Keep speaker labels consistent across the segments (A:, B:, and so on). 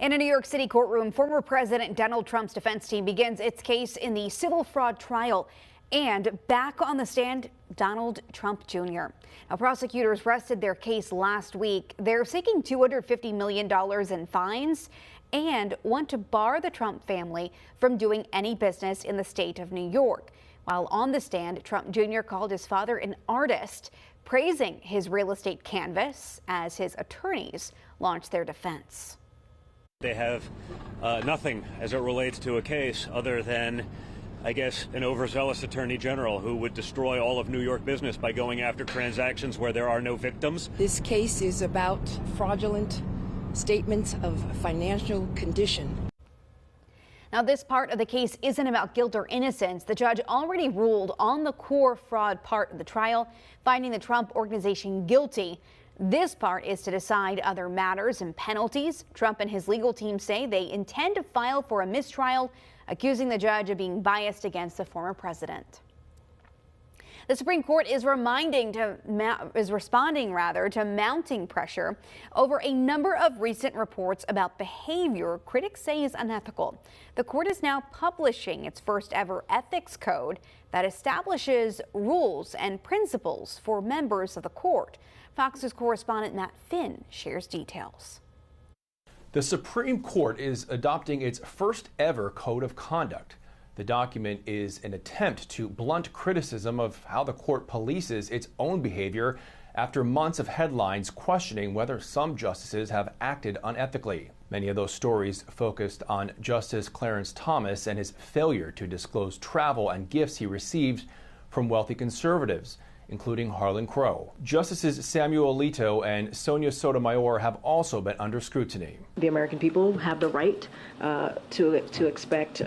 A: In a New York City courtroom, former President Donald Trump's defense team begins its case in the civil fraud trial. And back on the stand, Donald Trump Jr. Now, prosecutors rested their case last week. They're seeking $250 million in fines and want to bar the Trump family from doing any business in the state of New York. While on the stand, Trump Jr. called his father an artist, praising his real estate canvas as his attorneys launched their defense.
B: They have nothing as it relates to a case other than, I guess, an overzealous attorney general who would destroy all of New York business by going after transactions where there are no victims.
C: This case is about fraudulent statements of financial condition.
A: Now, this part of the case isn't about guilt or innocence. The judge already ruled on the core fraud part of the trial, finding the Trump organization guilty. This part is to decide other matters and penalties. Trump and his legal team say they intend to file for a mistrial, accusing the judge of being biased against the former president. The Supreme Court is responding to mounting pressure over a number of recent reports about behavior critics say is unethical. The court is now publishing its first ever ethics code that establishes rules and principles for members of the court. Fox's correspondent Matt Finn shares details.
D: The Supreme Court is adopting its first ever code of conduct. The document is an attempt to blunt criticism of how the court polices its own behavior after months of headlines questioning whether some justices have acted unethically. Many of those stories focused on Justice Clarence Thomas and his failure to disclose travel and gifts he received from wealthy conservatives, including Harlan Crow. Justices Samuel Alito and Sonia Sotomayor have also been under scrutiny.
E: The American people have the right to expect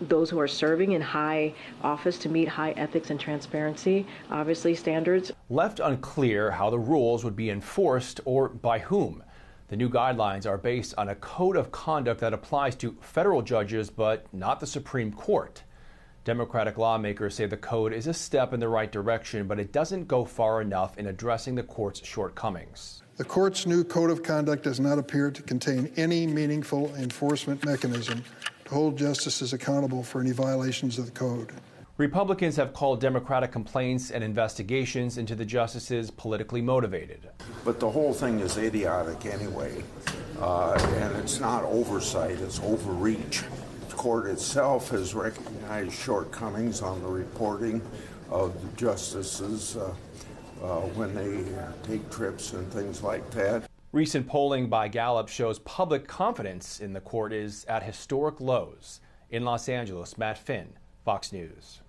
E: those who are serving in high office to meet high ethics and transparency, obviously standards.
D: Left unclear how the rules would be enforced or by whom. The new guidelines are based on a code of conduct that applies to federal judges, but not the Supreme Court. Democratic lawmakers say the code is a step in the right direction, but it doesn't go far enough in addressing the court's shortcomings.
F: The court's new code of conduct does not appear to contain any meaningful enforcement mechanism to hold justices accountable for any violations of the code.
D: Republicans have called Democratic complaints and investigations into the justices politically motivated.
G: But the whole thing is idiotic anyway, and it's not oversight, it's overreach. The court itself has recognized shortcomings on the reporting of the justices when they take trips and things like that.
D: Recent polling by Gallup shows public confidence in the court is at historic lows. In Los Angeles, Matt Finn, Fox News.